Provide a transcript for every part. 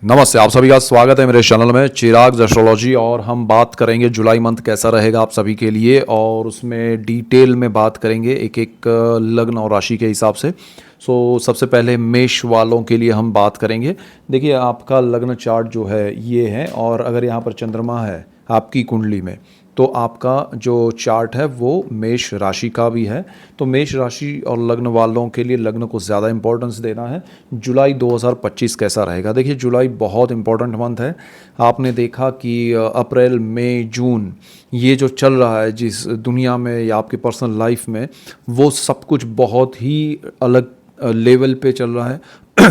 नमस्ते, आप सभी का स्वागत है मेरे चैनल में चिराग एस्ट्रोलॉजी। और हम बात करेंगे जुलाई मंथ कैसा रहेगा आप सभी के लिए, और उसमें डिटेल में बात करेंगे एक एक लग्न और राशि के हिसाब से। सबसे पहले मेष वालों के लिए हम बात करेंगे। देखिए, आपका लग्न चार्ट जो है ये है, और अगर यहाँ पर चंद्रमा है आपकी कुंडली में तो आपका जो चार्ट है वो मेष राशि का भी है। तो मेष राशि और लग्न वालों के लिए लग्न को ज़्यादा इंपॉर्टेंस देना है। जुलाई 2025 कैसा रहेगा? देखिए, जुलाई बहुत इंपॉर्टेंट मंथ है। आपने देखा कि अप्रैल मई जून ये जो चल रहा है जिस दुनिया में या आपकी पर्सनल लाइफ में, वो सब कुछ बहुत ही अलग लेवल पे चल रहा है।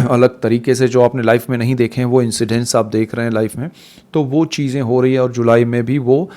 अलग तरीके से जो आपने लाइफ में नहीं देखे हैं वो इंसिडेंट्स आप देख रहे हैं लाइफ में, तो वो चीज़ें हो रही है और जुलाई में भी वो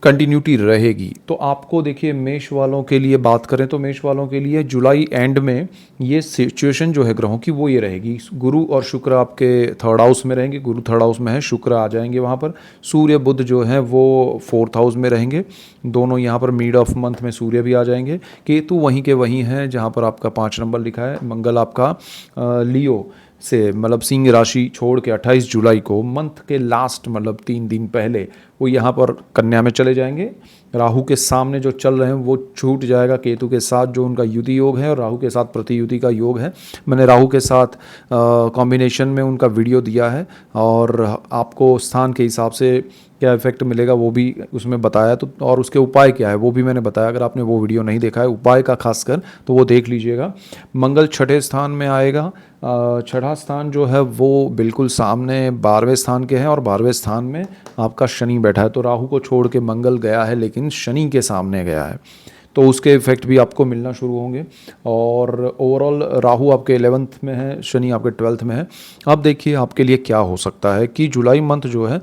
कंटिन्यूटी रहेगी। तो आपको देखिए, मेष वालों के लिए बात करें तो मेष वालों के लिए जुलाई एंड में ये सिचुएशन जो है ग्रहों की वो ये रहेगी। गुरु और शुक्र आपके थर्ड हाउस में रहेंगे। गुरु थर्ड हाउस में है, शुक्र आ जाएंगे वहाँ पर। सूर्य बुध जो है वो फोर्थ हाउस में रहेंगे। दोनों यहाँ पर मिड ऑफ मंथ में सूर्य भी आ जाएंगे। केतु वहीं के वहीं है जहाँ पर आपका 5 नंबर लिखा है। मंगल आपका लियो से मतलब सिंह राशि छोड़ के 28 जुलाई को मंथ के लास्ट मतलब 3 दिन पहले वो यहाँ पर कन्या में चले जाएंगे। राहु के सामने जो चल रहे हैं वो छूट जाएगा। केतु के साथ जो उनका युति योग है और राहु के साथ प्रतियुति का योग है। मैंने राहु के साथ कॉम्बिनेशन में उनका वीडियो दिया है, और आपको स्थान के हिसाब से क्या इफेक्ट मिलेगा वो भी उसमें बताया, तो और उसके उपाय क्या है वो भी मैंने बताया। अगर आपने वो वीडियो नहीं देखा है उपाय का खासकर, तो वो देख लीजिएगा। मंगल छठे स्थान में आएगा। छठा स्थान जो है वो बिल्कुल सामने 12वें स्थान के हैं, और 12वें स्थान में आपका शनि बैठा है। तो राहु को छोड़ के मंगल गया है, लेकिन शनि के सामने गया है, तो उसके इफेक्ट भी आपको मिलना शुरू होंगे। और ओवरऑल राहु आपके 11th में है, शनि आपके 12th में है। अब देखिए आपके लिए क्या हो सकता है कि जुलाई मंथ जो है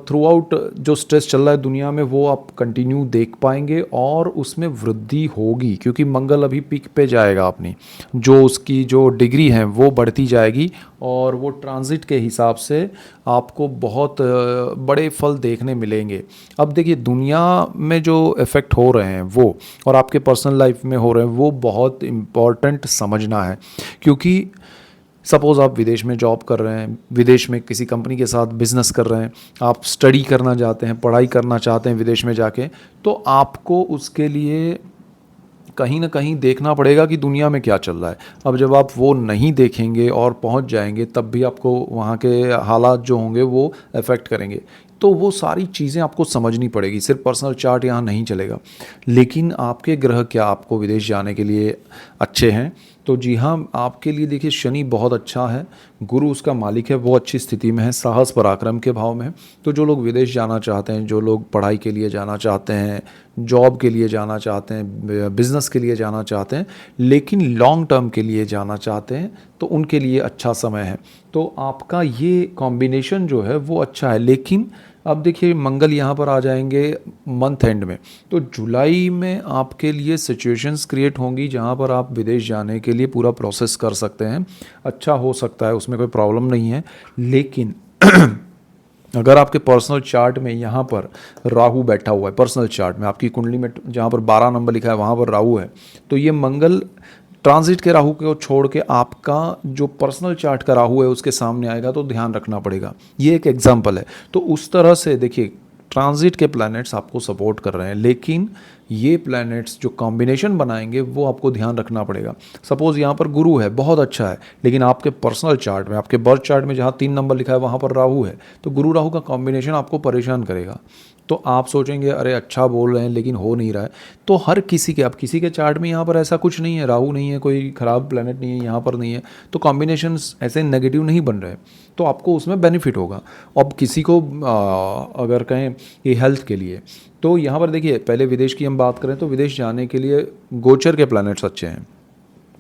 थ्रू आउट जो स्ट्रेस चल रहा है दुनिया में वो आप कंटिन्यू देख पाएंगे, और उसमें वृद्धि होगी क्योंकि मंगल अभी पीक पे जाएगा। अपनी जो उसकी जो डिग्री है वो बढ़ती जाएगी, और वो ट्रांजिट के हिसाब से आपको बहुत बड़े फल देखने मिलेंगे। अब देखिए, दुनिया में जो इफ़ेक्ट हो रहे हैं वो और आपके पर्सनल लाइफ में हो रहे हैं वो बहुत इम्पॉर्टेंट समझना है। क्योंकि सपोज़ आप विदेश में जॉब कर रहे हैं, विदेश में किसी कंपनी के साथ बिजनेस कर रहे हैं, आप स्टडी करना चाहते हैं, पढ़ाई करना चाहते हैं विदेश में जाके, तो आपको उसके लिए कहीं ना कहीं देखना पड़ेगा कि दुनिया में क्या चल रहा है। अब जब आप वो नहीं देखेंगे और पहुंच जाएंगे तब भी आपको वहाँ के हालात जो होंगे वो अफेक्ट करेंगे। तो वो सारी चीज़ें आपको समझनी पड़ेगी। सिर्फ पर्सनल चार्ट यहाँ नहीं चलेगा। लेकिन आपके ग्रह क्या आपको विदेश जाने के लिए अच्छे हैं? तो जी हाँ, आपके लिए देखिए शनि बहुत अच्छा है। गुरु उसका मालिक है, वो अच्छी स्थिति में है, साहस पराक्रम के भाव में है। तो जो लोग विदेश जाना चाहते हैं, जो लोग पढ़ाई के लिए जाना चाहते हैं, जॉब के लिए जाना चाहते हैं, बिजनेस के लिए जाना चाहते हैं, लेकिन लॉन्ग टर्म के लिए जाना चाहते हैं, तो उनके लिए अच्छा समय है। तो आपका ये कॉम्बिनेशन जो है वो अच्छा है। लेकिन अब देखिए, मंगल यहाँ पर आ जाएंगे मंथ एंड में, तो जुलाई में आपके लिए सिचुएशंस क्रिएट होंगी जहाँ पर आप विदेश जाने के लिए पूरा प्रोसेस कर सकते हैं। अच्छा हो सकता है, उसमें कोई प्रॉब्लम नहीं है। लेकिन अगर आपके पर्सनल चार्ट में यहाँ पर राहु बैठा हुआ है, पर्सनल चार्ट में आपकी कुंडली में जहाँ पर 12 नंबर लिखा है वहाँ पर राहु है, तो ये मंगल ट्रांजिट के राहु को छोड़ के आपका जो पर्सनल चार्ट का राहु है उसके सामने आएगा, तो ध्यान रखना पड़ेगा। ये एक एग्जांपल है। तो उस तरह से देखिए, ट्रांजिट के प्लैनेट्स आपको सपोर्ट कर रहे हैं, लेकिन ये प्लैनेट्स जो कॉम्बिनेशन बनाएंगे वो आपको ध्यान रखना पड़ेगा। सपोज यहाँ पर गुरु है, बहुत अच्छा है, लेकिन आपके पर्सनल चार्ट में, आपके बर्थ चार्ट में जहाँ 3 नंबर लिखा है वहाँ पर राहु है, तो गुरु राहु का कॉम्बिनेशन आपको परेशान करेगा। तो आप सोचेंगे अरे अच्छा बोल रहे हैं लेकिन हो नहीं रहा है। तो हर किसी के, अब किसी के चार्ट में यहाँ पर ऐसा कुछ नहीं है, राहु नहीं है, कोई ख़राब प्लैनेट नहीं है, यहाँ पर नहीं है, तो कॉम्बिनेशंस ऐसे नेगेटिव नहीं बन रहे, तो आपको उसमें बेनिफिट होगा। अब किसी को अगर कहें कि हेल्थ के लिए, तो यहाँ पर देखिए, पहले विदेश की हम बात करें तो विदेश जाने के लिए गोचर के प्लैनेट्स अच्छे हैं,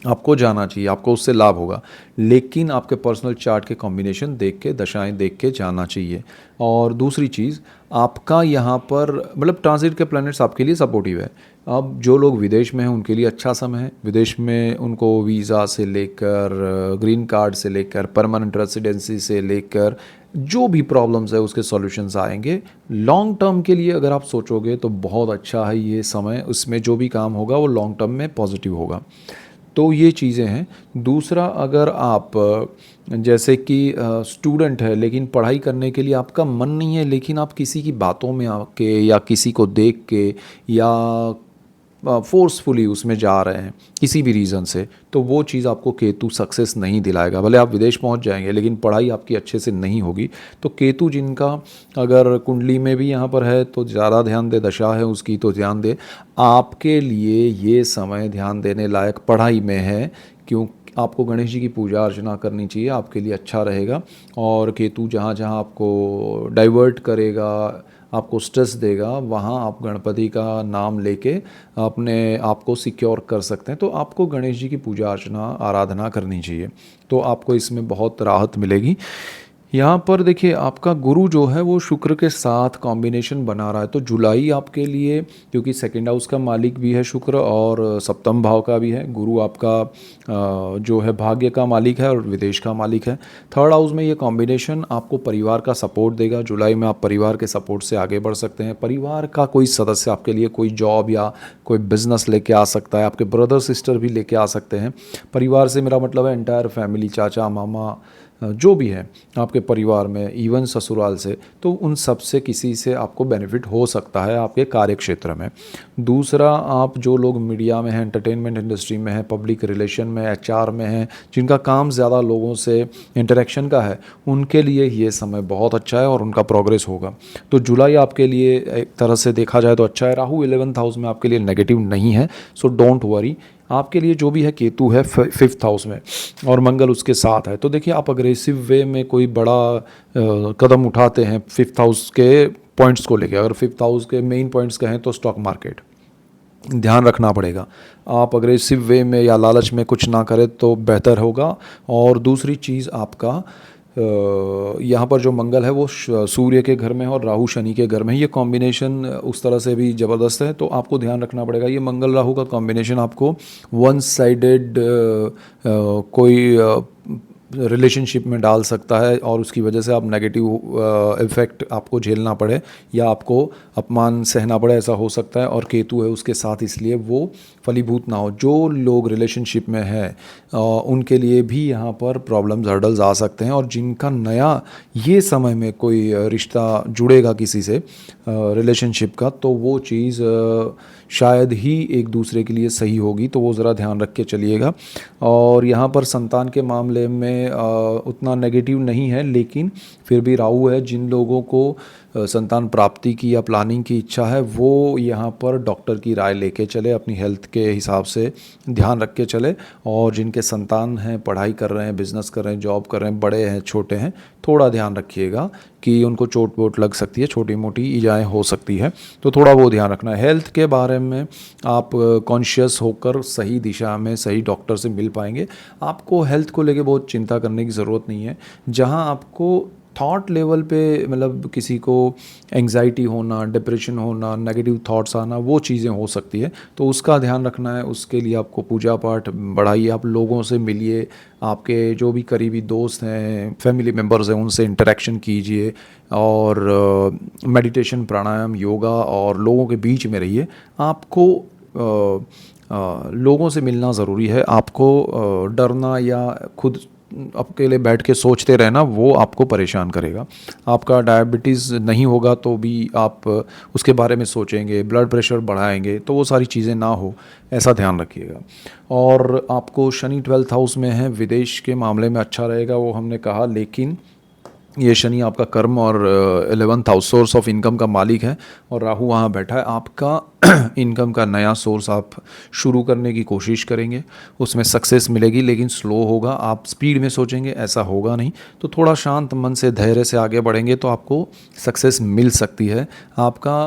आपको जाना चाहिए, आपको उससे लाभ होगा। लेकिन आपके पर्सनल चार्ट के कॉम्बिनेशन देख के, दशाएं देख के जाना चाहिए। और दूसरी चीज़, आपका यहाँ पर मतलब ट्रांजिट के प्लैनेट्स आपके लिए सपोर्टिव है। अब जो लोग विदेश में हैं उनके लिए अच्छा समय है। विदेश में उनको वीज़ा से लेकर, ग्रीन कार्ड से लेकर, परमानेंट रेसिडेंसी से लेकर जो भी प्रॉब्लम्स है उसके सॉल्यूशंस आएंगे। लॉन्ग टर्म के लिए अगर आप सोचोगे तो बहुत अच्छा है ये समय, उसमें जो भी काम होगा वो लॉन्ग टर्म में पॉजिटिव होगा। तो ये चीज़ें हैं। दूसरा, अगर आप जैसे कि स्टूडेंट है लेकिन पढ़ाई करने के लिए आपका मन नहीं है, लेकिन आप किसी की बातों में आके या किसी को देख के या फोर्सफुली उसमें जा रहे हैं किसी भी रीज़न से, तो वो चीज़ आपको केतु सक्सेस नहीं दिलाएगा। भले आप विदेश पहुंच जाएंगे लेकिन पढ़ाई आपकी अच्छे से नहीं होगी। तो केतु जिनका अगर कुंडली में भी यहाँ पर है तो ज़्यादा ध्यान दे, दशा है उसकी तो ध्यान दे। आपके लिए ये समय ध्यान देने लायक पढ़ाई में है, क्यों आपको गणेश जी की पूजा अर्चना करनी चाहिए, आपके लिए अच्छा रहेगा। और केतु जहाँ जहाँ आपको डाइवर्ट करेगा, आपको स्ट्रेस देगा, वहाँ आप गणपति का नाम लेके अपने आप को सिक्योर कर सकते हैं। तो आपको गणेश जी की पूजा अर्चना आराधना करनी चाहिए, तो आपको इसमें बहुत राहत मिलेगी। यहाँ पर देखिए आपका गुरु जो है वो शुक्र के साथ कॉम्बिनेशन बना रहा है, तो जुलाई आपके लिए, क्योंकि सेकंड हाउस का मालिक भी है शुक्र और सप्तम भाव का भी है गुरु, आपका जो है भाग्य का मालिक है और विदेश का मालिक है। थर्ड हाउस में ये कॉम्बिनेशन आपको परिवार का सपोर्ट देगा। जुलाई में आप परिवार के सपोर्ट से आगे बढ़ सकते हैं। परिवार का कोई सदस्य आपके लिए कोई जॉब या कोई बिजनेस लेके आ सकता है, आपके ब्रदर सिस्टर भी लेके आ सकते हैं। परिवार से मेरा मतलब है एंटायर फैमिली, चाचा मामा जो भी है आपके परिवार में, इवन ससुराल से, तो उन सब से किसी से आपको बेनिफिट हो सकता है आपके कार्य क्षेत्र में। दूसरा, आप जो लोग मीडिया में हैं, एंटरटेनमेंट इंडस्ट्री में हैं, पब्लिक रिलेशन में, एचआर में हैं, जिनका काम ज़्यादा लोगों से इंटरेक्शन का है, उनके लिए ये समय बहुत अच्छा है और उनका प्रोग्रेस होगा। तो जुलाई आपके लिए एक तरह से देखा जाए तो अच्छा है। राहु 11th हाउस में आपके लिए नेगेटिव नहीं है, सो डोंट वरी। आपके लिए जो भी है, केतु है 5th हाउस में और मंगल उसके साथ है। तो देखिए आप अग्रेसिव वे में कोई बड़ा कदम उठाते हैं 5th हाउस के पॉइंट्स को लेकर। अगर 5th हाउस के मेन पॉइंट्स कहें तो स्टॉक मार्केट ध्यान रखना पड़ेगा। आप अग्रेसिव वे में या लालच में कुछ ना करें तो बेहतर होगा। और दूसरी चीज़, आपका यहाँ पर जो मंगल है वो सूर्य के घर में है और राहु शनि के घर में है। ये कॉम्बिनेशन उस तरह से भी ज़बरदस्त है, तो आपको ध्यान रखना पड़ेगा। ये मंगल राहु का कॉम्बिनेशन आपको वन साइडेड कोई रिलेशनशिप में डाल सकता है और उसकी वजह से आप नेगेटिव इफ़ेक्ट आपको झेलना पड़े या आपको अपमान सहना पड़े, ऐसा हो सकता है। और केतु है उसके साथ, इसलिए वो फलीभूत ना हो। जो लोग रिलेशनशिप में है उनके लिए भी यहाँ पर प्रॉब्लम्स, हर्डल्स आ सकते हैं। और जिनका नया ये समय में कोई रिश्ता जुड़ेगा किसी से रिलेशनशिप का, तो वो चीज़ शायद ही एक दूसरे के लिए सही होगी, तो वो ज़रा ध्यान रख के चलिएगा। और यहाँ पर संतान के मामले में उतना नेगेटिव नहीं है, लेकिन फिर भी राहु है। जिन लोगों को संतान प्राप्ति की या प्लानिंग की इच्छा है, वो यहाँ पर डॉक्टर की राय लेके चले, अपनी हेल्थ के हिसाब से ध्यान रख के चले। और जिनके संतान हैं, पढ़ाई कर रहे हैं, बिजनेस कर रहे हैं, जॉब कर रहे हैं, बड़े हैं, छोटे हैं, थोड़ा ध्यान रखिएगा कि उनको चोट वोट लग सकती है, छोटी मोटी ईजाएँ हो सकती है, तो थोड़ा वो ध्यान रखना है। हेल्थ के बारे में आप कॉन्शियस होकर सही दिशा में सही डॉक्टर से मिल पाएंगे। आपको हेल्थ को लेके बहुत चिंता करने की ज़रूरत नहीं है। जहाँ आपको थॉट लेवल पे, मतलब किसी को एंग्जाइटी होना, डिप्रेशन होना, नेगेटिव थॉट्स आना, वो चीज़ें हो सकती है, तो उसका ध्यान रखना है। उसके लिए आपको पूजा पाठ बढ़ाइए, आप लोगों से मिलिए, आपके जो भी करीबी दोस्त हैं, फैमिली मेम्बर्स हैं, उनसे इंटरेक्शन कीजिए। और मेडिटेशन, प्राणायाम, योगा और लोगों के बीच में रहिए। आपको लोगों से मिलना ज़रूरी है। आपको डरना या खुद अकेले बैठ के सोचते रहना, वो आपको परेशान करेगा। आपका डायबिटीज़ नहीं होगा तो भी आप उसके बारे में सोचेंगे, ब्लड प्रेशर बढ़ाएंगे, तो वो सारी चीज़ें ना हो, ऐसा ध्यान रखिएगा। और आपको शनि 12th हाउस में है, विदेश के मामले में अच्छा रहेगा, वो हमने कहा। लेकिन ये शनि आपका कर्म और 11th house, source of income का मालिक है, और राहु वहाँ बैठा है। आपका इनकम का नया सोर्स आप शुरू करने की कोशिश करेंगे, उसमें सक्सेस मिलेगी, लेकिन स्लो होगा। आप स्पीड में सोचेंगे, ऐसा होगा नहीं। तो थोड़ा शांत मन से, धैर्य से आगे बढ़ेंगे तो आपको सक्सेस मिल सकती है। आपका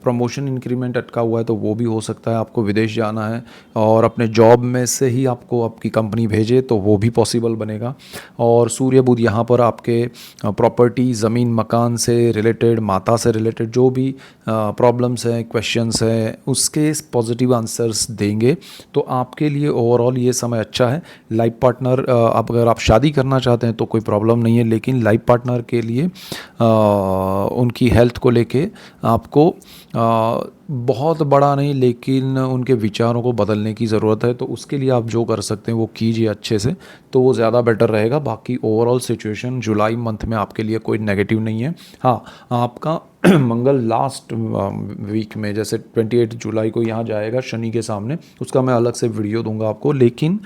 प्रमोशन, इंक्रीमेंट अटका हुआ है तो वो भी हो सकता है। आपको विदेश जाना है और अपने जॉब में से ही आपको आपकी कंपनी भेजे तो वो भी पॉसिबल बनेगा। और सूर्य बुध यहाँ पर आपके प्रॉपर्टी, ज़मीन मकान से रिलेटेड, माता से रिलेटेड जो भी प्रॉब्लम्स हैं, क्वेश्चंस हैं, उसके पॉजिटिव आंसर्स देंगे। तो आपके लिए ओवरऑल ये समय अच्छा है। लाइफ पार्टनर, अगर आप शादी करना चाहते हैं तो कोई प्रॉब्लम नहीं है, लेकिन लाइफ पार्टनर के लिए उनकी हेल्थ को लेके आपको बहुत बड़ा नहीं, लेकिन उनके विचारों को बदलने की ज़रूरत है, तो उसके लिए आप जो कर सकते हैं वो कीजिए अच्छे से, तो वो ज़्यादा बेटर रहेगा। बाकी ओवरऑल सिचुएशन जुलाई मंथ में आपके लिए कोई नेगेटिव नहीं है। हाँ, आपका मंगल लास्ट वीक में जैसे 28 जुलाई को यहाँ जाएगा शनि के सामने, उसका मैं अलग से वीडियो दूंगा आपको। लेकिन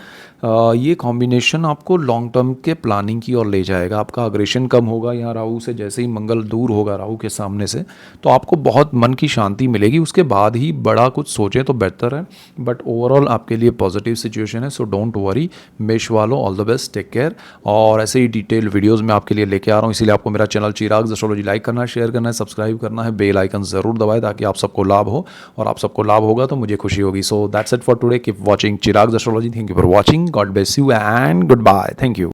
ये कॉम्बिनेशन आपको लॉन्ग टर्म के प्लानिंग की ओर ले जाएगा। आपका अग्रेशन कम होगा यहाँ राहु से, जैसे ही मंगल दूर होगा राहु के सामने से, तो आपको बहुत मन की शांति मिलेगी। उसके बाद ही बड़ा कुछ सोचें तो बेहतर है, बट ओवरऑल आपके लिए पॉजिटिव सिचुएशन है। सो डोंट वरी, मेष वालों, all the best, take care. और ऐसे ही डिटेल वीडियोज़ मैं आपके लिए लेके आ रहा हूँ, इसीलिए आपको मेरा चैनल चिराग एस्ट्रोलॉजी लाइक करना है, शेयर करना है, सब्सक्राइब करना है, बेल आइकन ज़रूर दबाएं ताकि आप सबको लाभ हो, और आप सबको लाभ होगा तो मुझे खुशी होगी। So that's it for today, keep watching Chirag astrology. Thank you for watching, God bless you and goodbye, thank you.